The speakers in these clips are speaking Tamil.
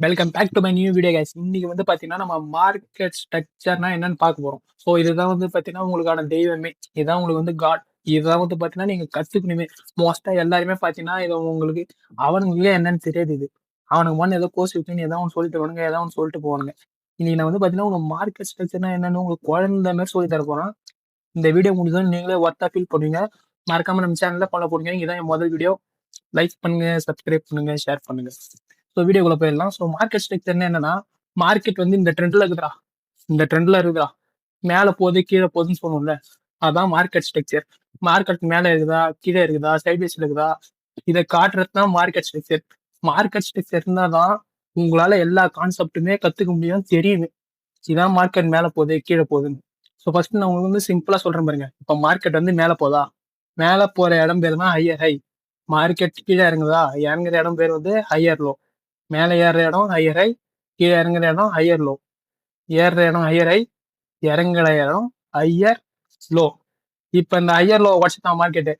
Welcome back to my new video guys. இன்னைக்கு வந்து பாத்தீங்கன்னா நம்ம மார்க்கெட் ஸ்ட்ரக்சர்னா என்னன்னு பார்க்க போறோம். ஸோ இதுதான் வந்து பாத்தீங்கன்னா உங்களுக்கான தெய்வமே. இதுதான் உங்களுக்கு வந்து காட். இதுதான் வந்து பாத்தீங்கன்னா நீங்க கத்துக்கணுமே. மோஸ்டா எல்லாருமே பாத்தீங்கன்னா இதை உங்களுக்கு அவனுங்களே என்னன்னு தெரியாது. இது அவனுக்கு முன்ன ஏதோ கோர்ஸ் இருக்குன்னு ஏதோ ஒன்று சொல்லிட்டு வருவானுங்க, ஏதோ ஒன்று சொல்லிட்டு போவானுங்க. இன்னைக்கு நான் வந்து பாத்தீங்கன்னா உங்க மார்க்கெட் ஸ்ட்ரக்சர்னா என்னன்னு உங்களுக்கு குழந்தை மாதிரி சொல்லி தர போறேன். இந்த வீடியோ முடிஞ்சதும் நீங்களே ஒர்த்தா ஃபீல் பண்ணுவீங்க. மறக்காம நம்ம சேனல்ல ஃபாலோ பண்ணுங்க. இதான் என் முதல் வீடியோ. லைக் பண்ணுங்க, சப்ஸ்கிரைப் பண்ணுங்க, ஷேர் பண்ணுங்க. ஸோ வீடியோக்குள்ள போயிடலாம். ஸோ மார்க்கெட் ஸ்ட்ரக்சர்னா என்னன்னா, மார்க்கெட் வந்து இந்த ட்ரெண்ட்ல இருக்குதா, இந்த ட்ரெண்ட்ல இருக்குதா, மேல போகுது கீழே போகுதுன்னு சொல்லுவோம்ல, அதான் மார்க்கெட் ஸ்ட்ரக்சர். மார்க்கெட் மேல இருக்குதா, கீழே இருக்குதா, சைட்வேஸ்ல இருக்குதா, இதை காட்டுறது தான் மார்க்கெட் ஸ்ட்ரக்சர். மார்க்கெட் ஸ்ட்ரக்சர் இருந்தால் தான் உங்களால எல்லா கான்செப்ட்டுமே கத்துக்க முடியும், தெரியுது. இதான் மார்க்கெட் மேல போகுது கீழே போகுதுன்னு. ஸோ ஃபர்ஸ்ட் நான் உங்களுக்கு வந்து சிம்பிளா சொல்றேன் பாருங்க. இப்போ மார்க்கெட் வந்து மேல போதா, மேல போற இடம் பேர் தான் ஹையர் ஹை. மார்க்கெட் கீழே இறங்குதா, இறங்குற இடம் பேர் வந்து ஹையர் லோ. மேலே ஏறுற இடம் ஹையர் ஹை, கீழே இறங்குற இடம் ஹையர் லோ. ஏறுற இடம் ஹையர் ஹை, இறங்குற இடம் ஹையர் லோ. இப்ப இந்த ஹையர் லோ உடச்சுதான் மார்க்கெட்டு.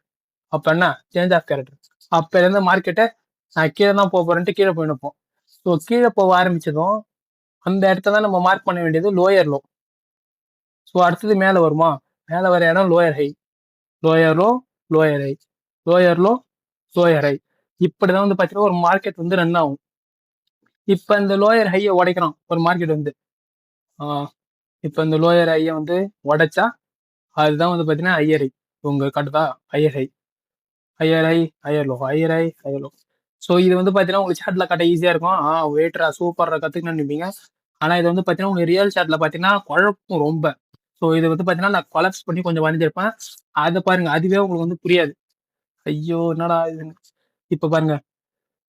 அப்ப என்ன சேஞ்ச் ஆஃப் கேரக்டர். அப்ப இருந்த மார்க்கெட்டை நான் கீழே தான் போக போறேன்ட்டு கீழே போய் நிற்போம். ஸோ கீழே போக ஆரம்பிச்சதும் அந்த இடத்த தான் நம்ம மார்க் பண்ண வேண்டியது லோயர் லோ. ஸோ அடுத்தது மேலே வருமா, மேலே வர இடம் lower high, lower low, lower high, lower low, lower high. இப்படிதான் வந்து பார்த்தீங்கன்னா ஒரு மார்க்கெட் வந்து ரன் ஆகும். இப்ப இந்த லோயர் ஹையை உடைக்கிறோம் ஒரு மார்க்கெட் வந்து. இப்ப இந்த லோயர் ஹையை வந்து உடைச்சா அதுதான் வந்து பாத்தீங்கன்னா ஹையர் ஹை. உங்க காட்டுதா higher high, higher high, higher low, higher high, higher low. So இது வந்து பாத்தீங்கன்னா உங்களுக்கு சாட்ல காட்ட ஈஸியா இருக்கும். வெயிட்ரா சூப்பரா கத்துக்கணும்னு நினைப்பீங்க. ஆனா இது வந்து பாத்தீங்கன்னா உங்களுக்கு ரியல் சாட்ல பாத்தீங்கன்னா குழப்பம் ரொம்ப. ஸோ இது வந்து பாத்தீங்கன்னா நான் கொலாப்ஸ் பண்ணி கொஞ்சம் வரைஞ்சிருப்பேன். அதை பாருங்க, அதுவே உங்களுக்கு வந்து புரியாது. ஐயோ என்னடா இது. இப்ப பாருங்க,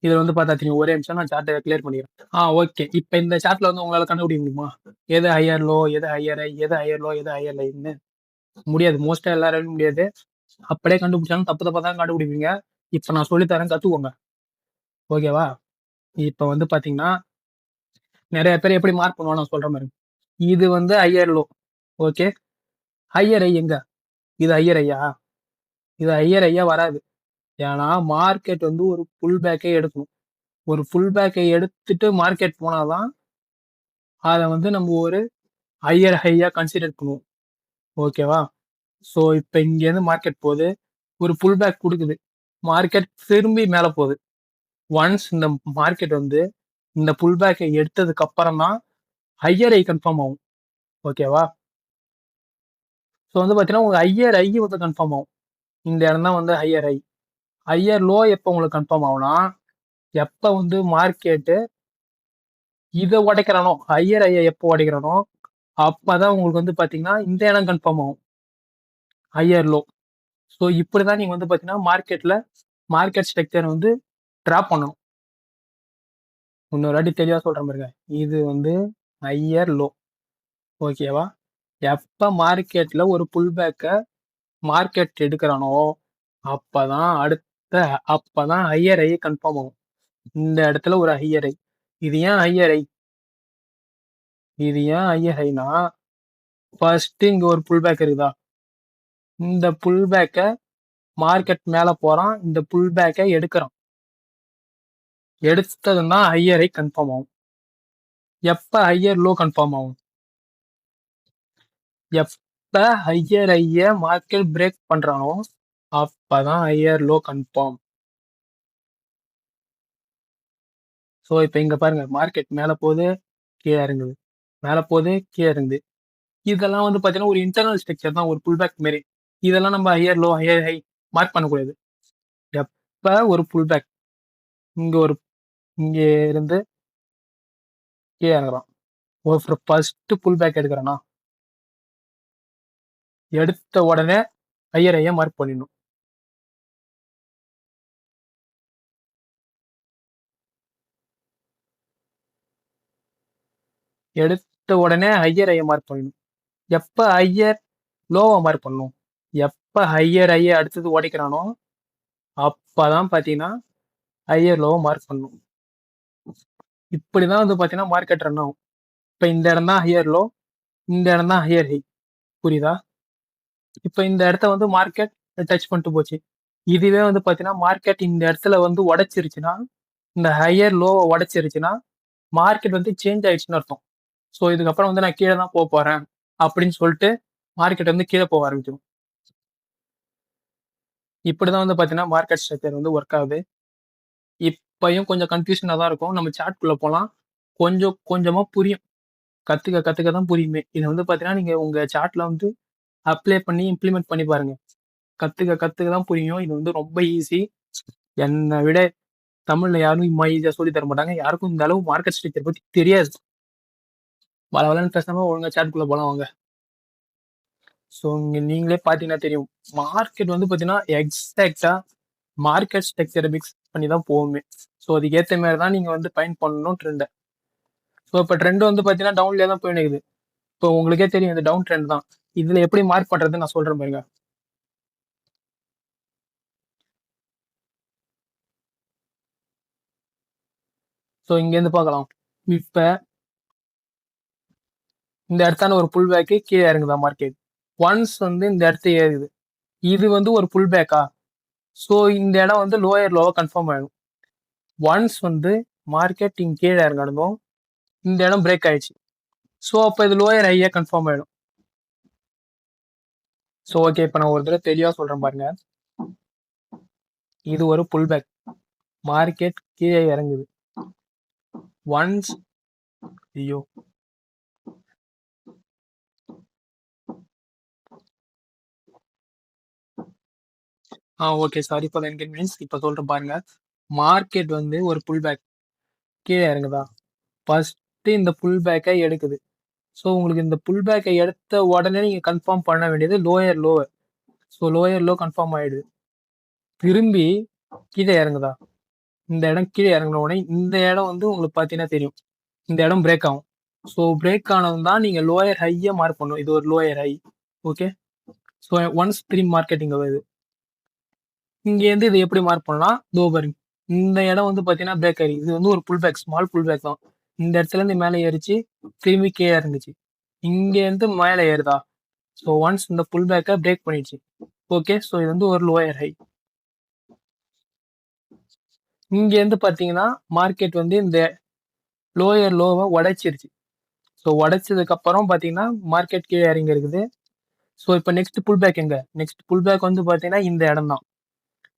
இதுல வந்து பார்த்தா தெரியும். ஒரே நிமிஷம் நான் சார்ட்டை கிளியர் பண்ணிக்கிறேன். ஓகே. இப்போ இந்த சார்ட்ல வந்து உங்களால கண்டுபிடிக்க முடியுமா, எது ஹையர் லோ, எது ஹையர் ஹை, எது ஹையர் லோ, எது ஹையர் லைன்னு? முடியாது. மோஸ்டா எல்லாராலும் முடியாது. அப்படியே கண்டுபிடிச்சாலும் தப்பு தப்பா தான் கண்டுபிடிப்பீங்க. இப்போ நான் சொல்லித்தரேன், கத்துக்கோங்க. ஓகேவா? இப்போ வந்து பாத்தீங்கன்னா நிறைய பேர் எப்படி மார்க் பண்ணுவாங்க நான் சொல்ற மாதிரி. இது வந்து ஹையர் லோ. ஓகே. ஹையர் ஐ எங்க? இது ஹையர் ஐயா? இது ஹையர் ஐயா வராது. ஏன்னா மார்க்கெட் வந்து ஒரு புல் பேக்கே எடுக்கணும். ஒரு புல் பேக்கை எடுத்துட்டு மார்க்கெட் போனாதான் அதை வந்து நம்ம ஒரு ஹையர் ஹையா கன்சிடர் பண்ணுவோம். ஓகேவா? ஸோ இப்போ இங்கேருந்து மார்க்கெட் போகுது, ஒரு புல் பேக் கொடுக்குது, மார்க்கெட் திரும்பி மேலே போகுது. ஒன்ஸ் இந்த மார்க்கெட் வந்து இந்த புல் பேக்கை எடுத்ததுக்கு அப்புறம் தான் ஹையர் ஐ கன்ஃபார்ம் ஆகும். ஓகேவா? ஸோ வந்து பார்த்தீங்கன்னா உங்க ஹையர் ஐ வந்து கன்ஃபார்ம் ஆகும். இந்த இடம் தான் வந்து ஹையர் ஐ. ஹையர் லோ எப்போ உங்களுக்கு கன்ஃபார்ம் ஆகும்னா, எப்போ வந்து மார்க்கெட்டு இதை உடைக்கிறானோ, ஹையர் ஐயை எப்போ உடைக்கிறானோ அப்பதான் உங்களுக்கு வந்து பாத்தீங்கன்னா இந்த இடம் கன்ஃபார்ம் ஆகும், ஹையர் லோ. ஸோ இப்படிதான் நீங்க வந்து பாத்தீங்கன்னா மார்க்கெட்ல மார்க்கெட் ஸ்ட்ரக்சர் வந்து டிராப் பண்ணணும். இன்னொரு வாட்டி தெளிவா சொல்றேன் பாருங்க. இது வந்து ஹையர் லோ. ஓகேவா? எப்ப மார்க்கெட்ல ஒரு புல் பேக்கை மார்க்கெட் எடுக்கிறானோ அப்பதான் ஹையர் ஐ கன்ஃபார்ம் ஆகும். இந்த இடத்துல ஒரு ஹையர் ஐ. இது ஏன் ஹையர் ஐ? இது ஏன் ஹையர் ஐனா, ஃபர்ஸ்ட் இங்க ஒரு புல் பேக் இருக்குதா, இந்த புல் பேக்கை மார்க்கெட் மேல போறான், இந்த புல் பேக்கை எடுக்கிறான். எடுத்ததுன்னா ஹையர் ஐ கன்ஃபார்ம் ஆகும். எப்ப ஹையர் லோ கன்ஃபார்ம் ஆகும்? எப்ப ஹையர் ஐய மார்க்கெட் பிரேக் பண்றானோ அப்பதான் ஹையர் லோ கன்ஃபார்ம். ஸோ இப்போ இங்க பாருங்க, மார்க்கெட் மேல போகுது கீழே இறங்குது, மேல போகுது கீழே இறங்குது. இதெல்லாம் வந்து பாத்தீங்கன்னா ஒரு இன்டர்னல் ஸ்ட்ரக்சர் தான், ஒரு புல் பேக் மாரி. இதெல்லாம் நம்ம higher low higher high mark பண்ணக்கூடாது. எப்ப ஒரு புல் பேக் இங்க இருந்து கீழே இறங்குறான், ஒரு ஃபர்ஸ்ட் புல் பேக் எடுக்கிறானா, எடுத்த உடனே ஹையர் ஐய மார்க் பண்ணிடணும். எடுத்த உடனே ஹையர் ஐய மார்க் பண்ணணும். எப்ப ஹையர் லோவை மார்க் பண்ணணும்? எப்ப ஹையர் ஐய அடுத்தது உடைக்கிறானோ அப்பதான் பாத்தீங்கன்னா ஹையர் லோவை மார்க் பண்ணணும். இப்படிதான் வந்து பாத்தீங்கன்னா மார்க்கெட் ரன் ஆகும். இப்ப இந்த இடம் தான் ஹையர் லோ, இந்த இடம் தான் ஹையர் ஹை. புரியுதா? இப்ப இந்த இடத்த வந்து மார்க்கெட் டச் பண்ணிட்டு போச்சு. இதுவே வந்து பாத்தீங்கன்னா மார்க்கெட் இந்த இடத்துல வந்து உடைச்சிருச்சுன்னா, இந்த ஹையர் லோவை உடைச்சிருச்சுன்னா மார்க்கெட் வந்து சேஞ்ச் ஆயிடுச்சுன்னு அர்த்தம். ஸோ இதுக்கப்புறம் வந்து நான் கீழே தான் போறேன் அப்படின்னு சொல்லிட்டு மார்க்கெட் வந்து கீழே போக ஆரம்பிச்சிடும். இப்படிதான் வந்து பார்த்தீங்கன்னா மார்க்கெட் ஸ்ட்ரக்சர் வந்து ஒர்க் ஆகுது. இப்பயும் கொஞ்சம் கன்ஃபியூஷனா தான் இருக்கும். நம்ம சார்ட்குள்ள போலாம். கொஞ்சம் கொஞ்சமா புரியும். கத்துக்க தான் புரியுமே. இது வந்து பார்த்தீங்கன்னா, நீங்க உங்க சார்ட்ல வந்து அப்ளை பண்ணி இம்ப்ளிமெண்ட் பண்ணி பாருங்க. கத்துக்க தான் புரியும். இது வந்து ரொம்ப ஈஸி. என்ன விட தமிழ்ல யாரும் இம்மா ஈஸியா சொல்லி தர மாட்டாங்க. யாருக்கும் இந்த அளவு மார்க்கெட் ஸ்ட்ரக்சர் பத்தி தெரியாது. வளவளன்னு பேசாம ஒழுங்கா சார்ட்குள்ள போலாம் வாங்க. ஸோ இங்க நீங்களே பார்த்தீங்கன்னா தெரியும். மார்க்கெட் வந்து பார்த்தீங்கன்னா, எக்ஸாக்ட்டா மார்க்கெட் ஸ்ட்ரக்சர மிக்ஸ் பண்ணி தான் போகுமே. ஸோ அதுக்கு ஏத்த மாரி தான் நீங்க வந்து பயன் பண்ணணும் ட்ரெண்ட. ஸோ இப்ப ட்ரெண்ட் வந்து பார்த்தீங்கன்னா, டவுன்லயே தான் போயின்னு இருக்குது. இப்போ உங்களுக்கே தெரியும் இது டவுன் ட்ரெண்ட் தான். இதுல எப்படி மார்க் பண்றதுன்னு நான் சொல்றேன் பாருங்க. ஸோ இங்கேருந்து பார்க்கலாம். இப்ப இந்த இடத்தான ஒரு புல் பேக்கு கீழே இறங்குதா மார்க்கெட். ஒன்ஸ் வந்து இந்த இடத்த ஏறுது. இது வந்து ஒரு புல் பேக்கா? ஸோ இந்த இடம் வந்து லோயர் லோவா கன்ஃபார்ம் ஆயிடும். ஒன்ஸ் வந்து மார்க்கெட் இங்க கீழே இறங்கணும். இந்த இடம் பிரேக் ஆயிடுச்சு. ஸோ அப்ப இது லோயர் ஹையா கன்ஃபார்ம் ஆயிடும். ஸோ ஓகே, இப்ப நான் ஒரு தடவை தெளிவா சொல்றேன் பாருங்க. இது ஒரு புல் பேக். மார்க்கெட் கீழே இறங்குது. ஒன்ஸ் ஐயோ ஓகே, சாரி ஃபார் இன்கன்வீனியன்ஸ். இப்ப சொல்றேன் பாருங்க. மார்க்கெட் வந்து ஒரு புல் பேக் கீழே இறங்குதா? ஃபர்ஸ்ட் இந்த புல் பேக்கை எடுக்குது. ஸோ உங்களுக்கு இந்த புல் பேக்கை எடுத்த உடனே நீங்க கன்ஃபார்ம் பண்ண வேண்டியது lower lower. So lower low confirm ஆயிடுது. திரும்பி கீழே இறங்குதா? இந்த இடம் கீழே இறங்கின உடனே இந்த இடம் வந்து உங்களுக்கு பார்த்தீங்கன்னா தெரியும். இந்த இடம் பிரேக் ஆகும். ஸோ பிரேக் ஆனது தான் நீங்க லோயர் ஹையை மார்க் பண்ணும். இது ஒரு lower high. Okay. So once pre marketing வருது. இங்கேருந்து இது எப்படி மார்க் பண்ணலாம்? தோ பாருங்க. இந்த இடம் வந்து பார்த்தீங்கன்னா பிரேக் ஆயிருக்கு. இது வந்து ஒரு pull back, small pull back தான். இந்த இடத்துல இருந்து மேலே ஏறிச்சு, திரும்பி கீழே இறங்குச்சு. இங்கேருந்து மேலே ஏறுதா? ஸோ ஒன்ஸ் இந்த புல் பேக்கை பிரேக் பண்ணிடுச்சு. ஓகே. ஸோ இது வந்து ஒரு லோயர் ஹை. இங்கேருந்து பார்த்தீங்கன்னா மார்க்கெட் வந்து இந்த லோயர் லோவை உடைச்சிருச்சு. ஸோ உடைச்சதுக்கு அப்புறம் பார்த்தீங்கன்னா மார்க்கெட் கீழே இறங்கி இருக்குது. ஸோ இப்போ நெக்ஸ்ட் புல் பேக் எங்க? நெக்ஸ்ட் புல் பேக் வந்து பார்த்தீங்கன்னா இந்த இடம் தான்.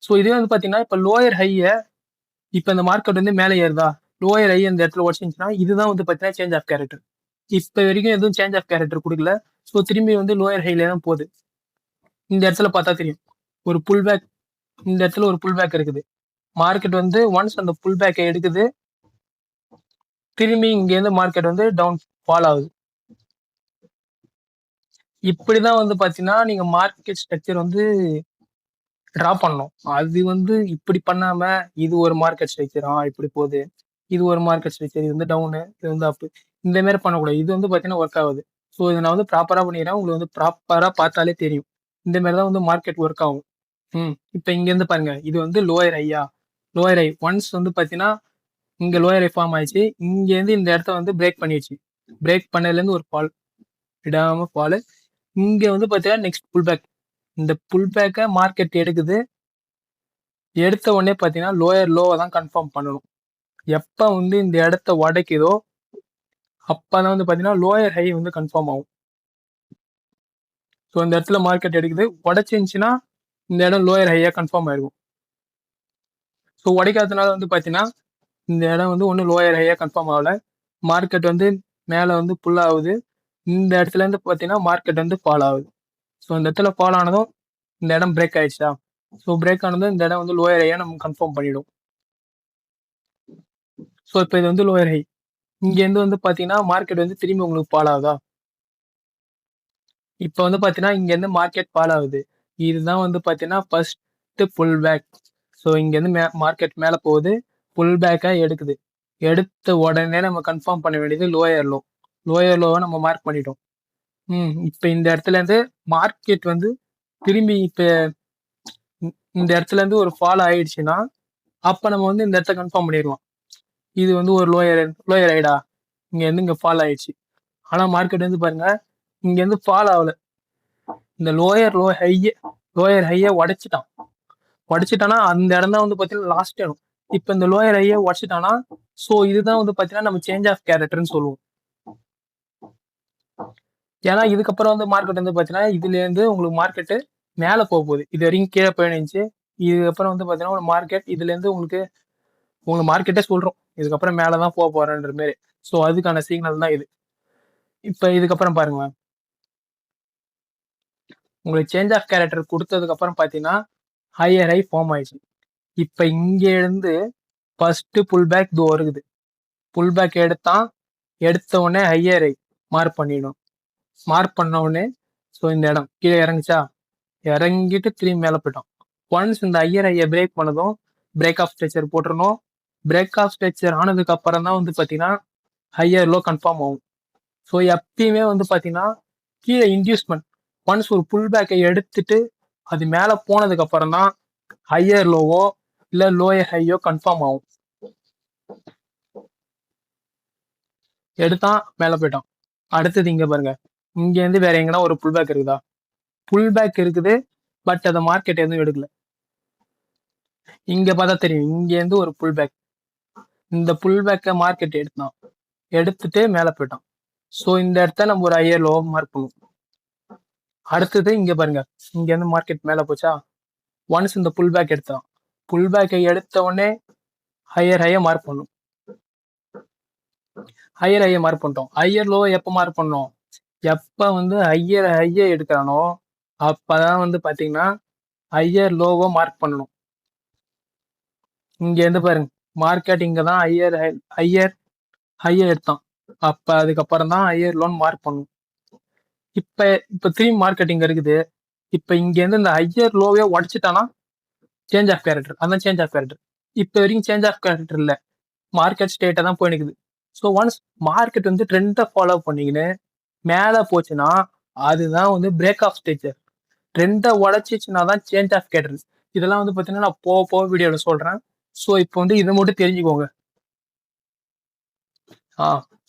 ஸோ இதே வந்து பார்த்தீங்கன்னா இப்போ லோயர் ஹையை இப்போ இந்த மார்க்கெட் வந்து மேலே ஏறுதா? லோயர் ஹை இந்த இடத்துல உடச்சிருந்துச்சுன்னா இதுதான் வந்து பார்த்தீங்கன்னா சேஞ்ச் ஆஃப் கேரக்டர். இப்போ வரைக்கும் எதுவும் சேஞ்ச் ஆஃப் கேரக்டர் கொடுக்கல. ஸோ திரும்பி வந்து லோயர் ஹைல தான் போகுது. இந்த இடத்துல பார்த்தா தெரியும். ஒரு புல் பேக், இந்த இடத்துல ஒரு புல் பேக் இருக்குது. மார்க்கெட் வந்து ஒன்ஸ் அந்த புல் பேக்கை எடுக்குது, திரும்பி இங்கேருந்து மார்க்கெட் வந்து டவுன் ஃபால் ஆகுது. இப்படிதான் வந்து பாத்தீங்கன்னா நீங்க மார்க்கெட் ஸ்ட்ரக்சர் வந்து டிரா பண்ணணும். அது வந்து இப்படி பண்ணாம இது ஒரு மார்க்கெட் ஸ்ட்ரக்சர் இப்படி போகுது, இது ஒரு மார்க்கெட் ஸ்ட்ரக்சர், இது வந்து டவுனு, இது வந்து அப், இந்த மாதிரி பண்ணக்கூடாது. இது வந்து பாத்தீங்கன்னா ஒர்க் ஆகுது. ஸோ இதை நான் வந்து ப்ராப்பரா பண்ணிடுறேன். உங்களுக்கு வந்து ப்ராப்பரா பார்த்தாலே தெரியும். இந்த மாதிரி தான் வந்து மார்க்கெட் ஒர்க் ஆகும். இப்போ இங்க இருந்து பாருங்க. இது வந்து லோயர் ஐயா, லோயர் ஐ ஒன்ஸ் வந்து பாத்தீங்கன்னா இங்க லோயர் ஐ ஃபார்ம் ஆயிடுச்சு. இங்க இருந்து இந்த இடத்த வந்து பிரேக் பண்ணிடுச்சு. பிரேக் பண்ணதுல இருந்து ஒரு ஃபால், விடாம ஃபால். இங்க வந்து பாத்தீங்கன்னா நெக்ஸ்ட் புல் பேக். இந்த புல் பேக்கை மார்க்கெட் எடுக்குது. எடுத்த உடனே பாத்தீங்கன்னா லோயர் லோவை தான் கன்ஃபார்ம் பண்ணணும். எப்ப வந்து இந்த இடத்த உடைக்குதோ அப்பதான் வந்து பாத்தீங்கன்னா லோயர் ஹை வந்து கன்ஃபார்ம் ஆகும். ஸோ இந்த இடத்துல மார்க்கெட் எடுக்குது, உடைச்சிருந்துச்சுன்னா இந்த இடம் லோயர் ஹையா கன்ஃபார்ம் ஆயிருக்கும். ஸோ உடைக்காதனால வந்து பாத்தீங்கன்னா இந்த இடம் வந்து ஒன்றும் லோயர் ஹையா கன்ஃபார்ம் ஆகல. மார்க்கெட் வந்து மேலே வந்து புல் ஆகுது. இந்த இடத்துல இருந்து பாத்தீங்கன்னா மார்க்கெட் வந்து ஃபால் ஆகுது. ஸோ இந்த இடத்துல ஃபால் ஆனதும் இந்த இடம் பிரேக் ஆயிடுச்சா? ஸோ பிரேக் ஆனதும் இந்த இடம் வந்து லோயர் ஹையா நம்ம கன்ஃபார்ம் பண்ணிடும். ஸோ இப்போ இது வந்து லோயர் ஹை. இங்கேருந்து வந்து பார்த்தீங்கன்னா மார்க்கெட் வந்து திரும்பி உங்களுக்கு ஃபால் ஆகுதா? இப்போ வந்து பார்த்தீங்கன்னா இங்கேருந்து மார்க்கெட் ஃபால் ஆகுது. இதுதான் வந்து பார்த்தீங்கன்னா ஃபர்ஸ்ட் புல் பேக். ஸோ இங்கேருந்து மார்க்கெட் மேலே போகுது, புல் பேக்காக எடுக்குது. எடுத்த உடனே நம்ம கன்ஃபார்ம் பண்ண வேண்டியது லோயர் லோ. லோயர் லோவை நம்ம மார்க் பண்ணிட்டோம். இப்போ இந்த இடத்துல இருந்து மார்க்கெட் வந்து திரும்பி இப்போ இந்த இடத்துல இருந்து ஒரு ஃபால் ஆயிடுச்சுன்னா அப்போ நம்ம வந்து இந்த இடத்த கன்ஃபார்ம் பண்ணிடலாம். இது வந்து ஒரு லோயர் லோயர் ஐடா, இங்கேருந்து இங்கே ஃபால் ஆயிடுச்சு. ஆனால் மார்க்கெட் வந்து பாருங்க இங்கேருந்து ஃபால் ஆகல. இந்த லோயர் ஹையை உடைச்சிட்டான். உடைச்சிட்டானா அந்த இடம் தான் வந்து பார்த்தீங்கன்னா லாஸ்ட் இடம். இப்ப இந்த லோயர் ஹையை உடச்சிட்டானா ஸோ இதுதான் வந்து பாத்தீங்கன்னா நம்ம சேஞ்ச் ஆஃப் கேரக்டர்னு சொல்லுவோம். ஏன்னா இதுக்கப்புறம் வந்து மார்க்கெட் வந்து பாத்தீங்கன்னா இதுல இருந்து உங்களுக்கு மார்க்கெட்டு மேல போக போகுது. இது வரைக்கும் கீழே போயிருந்துச்சு. இதுக்கப்புறம் வந்து பாத்தீங்கன்னா ஒரு மார்க்கெட் இதுல இருந்து உங்களுக்கு மார்க்கெட்டே சொல்றோம் இதுக்கப்புறம் மேலதான் போக போறேன்ற மாதிரி. ஸோ அதுக்கான சிக்னல் தான் இது. இப்ப இதுக்கப்புறம் பாருங்க, உங்களுக்கு சேஞ்ச் ஆஃப் கேரக்டர் கொடுத்ததுக்கு அப்புறம் பாத்தீங்கன்னா ஹையர் ஹை ஃபார்ம் ஆயிடுச்சு. இப்ப இங்க இருந்து ஃபர்ஸ்ட் புல் பேக் தோ இருக்குது. புல் பேக் எடுத்த உடனே ஹையர் ஹை மார்க் பண்ணிடும். மார்க் பண்ண உடனே ஸோ இந்த இடம் கீழே இறங்குச்சா, இறங்கிட்டு திரும்பி மேலே போயிட்டோம். ஒன்ஸ் இந்த ஹையர் ஹையை பிரேக் பண்ணதும் பிரேக் ஆஃப் ஸ்ட்ரக்சர் போட்டுருணும். பிரேக் ஆஃப் ஸ்ட்ரக்சர் ஆனதுக்கு அப்புறம் தான் வந்து பாத்தீங்கன்னா ஹையர் லோ கன்ஃபார்ம் ஆகும். ஸோ எப்பயுமே வந்து பாத்தீங்கன்னா கீழே இன்டியூஸ்மெண்ட் ஒன்ஸ் ஒரு புல் பேக்கை எடுத்துட்டு அது மேல போனதுக்கு அப்புறம் தான் ஹையர் லோவோ இல்ல லோயர் ஹையோ கன்ஃபார்ம் ஆகும். எடுத்தான் மேல போயிட்டான். அடுத்தது இங்க பாருங்க, இங்க இருந்து வேற எங்கன்னா ஒரு புல் பேக் இருக்குதா? புல் பேக் இருக்குது, பட் அதை மார்க்கெட் எதுவும் எடுக்கல. இங்க பார்த்தா தெரியும், இங்க இருந்து ஒரு புல் பேக், இந்த புல் பேக்கை மார்க்கெட் எடுத்துட்டு மேல போயிட்டான். ஸோ இந்த இடத்த நம்ம ஒரு ஹையர் லோ மார்க் பண்ணுவோம். அடுத்தது இங்க பாருங்க, இங்க இருந்து மார்க்கெட் மேல போச்சா, ஒன்ஸ் இந்த புல் பேக் எடுத்தான், புல் பேக்கை எடுத்த உடனே ஹையர் ஹையை மார்க் பண்ணும். ஹையர் ஹையை மார்க் பண்ணிட்டோம். ஹையர் லோ எப்ப மார்க் பண்ணோம்? எப்ப வந்து ஹையர் ஹையை எடுக்கிறானோ அப்பதான் வந்து பாத்தீங்கன்னா ஹையர் லோவோ மார்க் பண்ணணும். இங்க இருந்து பாருங்க, மார்க்கெட் இங்கதான் ஹையர் எடுத்தான். அப்ப அதுக்கப்புறம் தான் ஹையர் லோன் மார்க் பண்ணும். இப்ப திரும்பி மார்க்கெட் இங்க இருக்குது. இப்ப இங்க இருந்து இந்த ஹையர் லோவே உடச்சிட்டானா சேஞ்ச் ஆஃப் கேரக்டர். அதான் சேஞ்ச் ஆஃப் கேரக்டர். இப்ப வரைக்கும் சேஞ்ச் ஆஃப் கேரக்டர் இல்ல, மார்க்கெட் ஸ்டேட்டா தான் போயிடுக்குது. ஸோ ஒன்ஸ் மார்க்கெட் வந்து ட்ரெண்டை ஃபாலோ பண்ணிக்கின்னு மேல போச்சுன்னா அதுதான் வந்து பிரேக் ஆஃப் ஸ்டேச்சர். ட்ரெண்டை உடச்சிச்சுன்னா தான் சேஞ்ச் ஆஃப் கேரக்டர். இதெல்லாம் வந்து பாத்தீங்கன்னா நான் போக வீடியோல சொல்றேன். ஸோ இப்போ வந்து இதை மட்டும் தெரிஞ்சுக்கோங்க.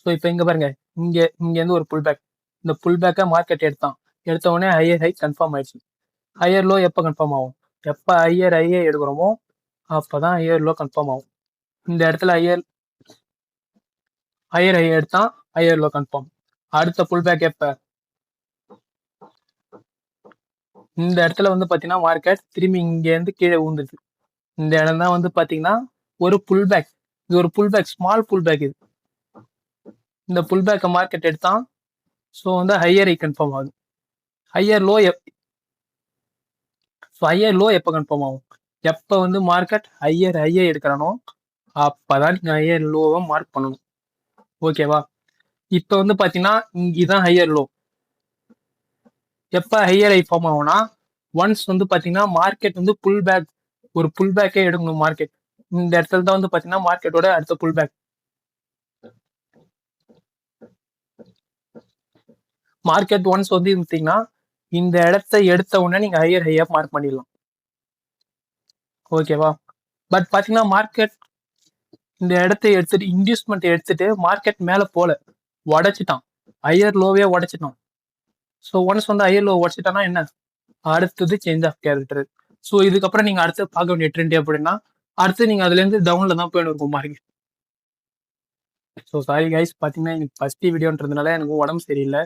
ஸோ இப்போ இங்க பாருங்க, இங்க இருந்து ஒரு புல் பேக், இந்த புல் பேக்கை மார்க்கெட் எடுத்த உடனே ஹையர் ஹை கன்ஃபார்ம் ஆயிடுச்சு. ஹையர் லோ எப்போ கன்ஃபார்ம் ஆகும்? எப்போ ஹையர் ஹையே எடுக்கிறோமோ அப்பதான் ஹையர் லோ கன்ஃபார்ம் ஆகும். இந்த இடத்துல ஹையர் ஹை எடுத்தான், ஹையர் லோ கன்ஃபார்ம். அடுத்த புல் பேக் எப்ப? இந்த இடத்துல வந்து பாத்தீங்கன்னா மார்க்கெட் திரும்பி இங்க இருந்து கீழே ஊந்துச்சு. இந்த இடம் தான் வந்து பாத்தீங்கன்னா ஒரு புல் பேக். இது ஒரு pull back, small pull back. இது இந்த புல் பேக்கை மார்க்கெட் எடுத்தான். ஸோ வந்து ஹையர் ஹை கன்ஃபார்ம் ஆகுது. ஹையர் லோ எப்போ கன்ஃபார்ம் ஆகும்? எப்போ வந்து மார்க்கெட் ஹையர் ஹையை எடுக்கிறானோ அப்பதான் நீங்க ஹையர் லோவை மார்க் பண்ணணும். ஓகேவா? இப்போ வந்து பாத்தீங்கன்னா இதான் ஹையர் லோ. எப்ப ஹையர் ஹை ஃபார்ம் ஆகும்னா ஒன்ஸ் வந்து பாத்தீங்கன்னா மார்க்கெட் வந்து ஒரு புல் பேக்கே எடுக்கணும். மார்க்கெட் இந்த இடத்துல தான் வந்து பாத்தீங்கன்னா மார்க்கெட்டோட அடுத்த புல் பேக். மார்க்கெட் ஒன்ஸ் வந்து இருந்தீங்கன்னா இந்த இடத்த எடுத்த உடனே நீங்க ஹையர் ஹையா மார்க் பண்ணிடலாம். ஓகேவா? பட் பாத்தீங்கன்னா மார்க்கெட் இந்த இடத்தை எடுத்துட்டு இன்டியூஸ்மெண்ட் எடுத்துட்டு மார்க்கெட் மேல போல உடைச்சிட்டான், ஹையர் லோவே உடைச்சிட்டான். ஸோ ஒன்ஸ் வந்து ஹையர் லோ உடைச்சிட்டானா என்ன, அடுத்தது சேஞ்ச் ஆஃப் கேரக்டர். ஸோ இதுக்கப்புறம் நீங்க அடுத்து பார்க்க வேண்டிய ட்ரெண்ட் எப்படின்னா அடுத்து நீங்க அதுல இருந்து டவுன்ல தான் போயின்னு இருக்கும் மார்க்கெட். ஸோ சாரி கைஸ், பாத்தீங்கன்னா எனக்கு ஃபர்ஸ்ட் வீடியோன்றதுனால எனக்கு உடம்பு சரியில்லை,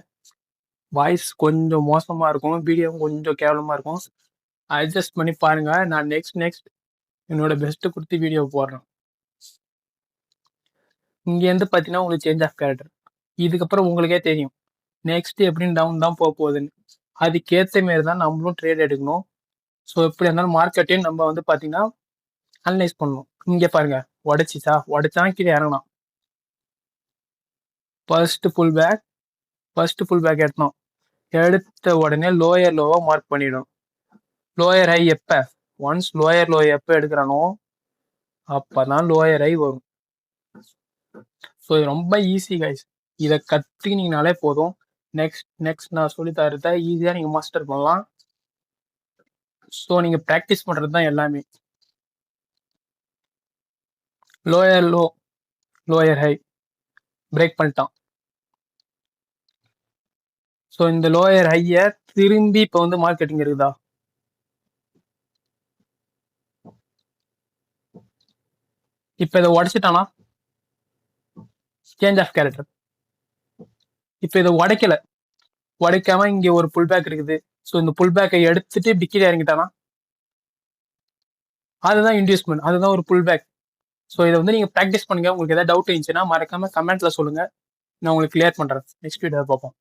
வாய்ஸ் கொஞ்சம் மோசமா இருக்கும், வீடியோ கொஞ்சம் கேவலமா இருக்கும். அட்ஜஸ்ட் பண்ணி பாருங்க. நான் நெக்ஸ்ட் என்னோட பெஸ்ட் கொடுத்து வீடியோ போடுறேன். இங்க இருந்து பாத்தீங்கன்னா உங்களுக்கு சேஞ்ச் ஆஃப் கேரக்டர். இதுக்கப்புறம் உங்களுக்கே தெரியும் நெக்ஸ்ட் எப்படின்னு டவுன் தான் போக போகுதுன்னு. அதுக்கேற்ற மாரி தான் நம்மளும் ட்ரேட் எடுக்கணும். ஸோ எப்படி இருந்தாலும் மார்க்கெட்டையும் நம்ம வந்து பாத்தீங்கன்னா அனலைஸ் பண்ணணும். இங்க பாருங்க, உடைச்சா கீழே இறங்கலாம். ஃபர்ஸ்ட் புல் பேக் எடுத்த உடனே லோயர் லோவா மார்க் பண்ணிடும். லோயர் ஹை எப்ப? ஒன்ஸ் லோயர் லோ எப்ப எடுக்கிறானோ அப்பதான் லோயர் ஹை வரும். ஸோ இது ரொம்ப ஈஸி கைஸ், இதை கத்துக்கினீங்கனாலே போதும். நெக்ஸ்ட் நான் சொல்லி தரத ஈஸியா நீங்க மாஸ்டர் பண்ணலாம். ஸோ நீங்க ப்ராக்டிஸ் பண்றது தான் எல்லாமே. லோயர் ஹை பிரேக் பண்ணிட்டான். ஸோ இந்த லோயர் ஹையை திரும்பி இப்போ வந்து மார்க்கெட்டிங் இருக்குதா, இப்போ இதை உடைச்சிட்டானா சேஞ்ச் ஆஃப் கேரக்டர். இப்போ இதை உடைக்காம இங்க ஒரு புல் பேக் இருக்குது. ஸோ இந்த புல் பேக்கை எடுத்துட்டு இப்படி கீழே இறங்கிட்டானா அதுதான் இன்டியூஸ்மெண்ட், அதுதான் ஒரு புல் பேக். ஸோ இதை வந்து நீங்க ப்ராக்டிஸ் பண்ணுங்க. உங்களுக்கு ஏதாவது டவுட் இருந்துச்சுன்னா மறக்காம கமெண்ட்ல சொல்லுங்க, நான் உங்களுக்கு கிளியர் பண்றேன். நெக்ஸ்ட் வீடியோ பார்ப்போம்.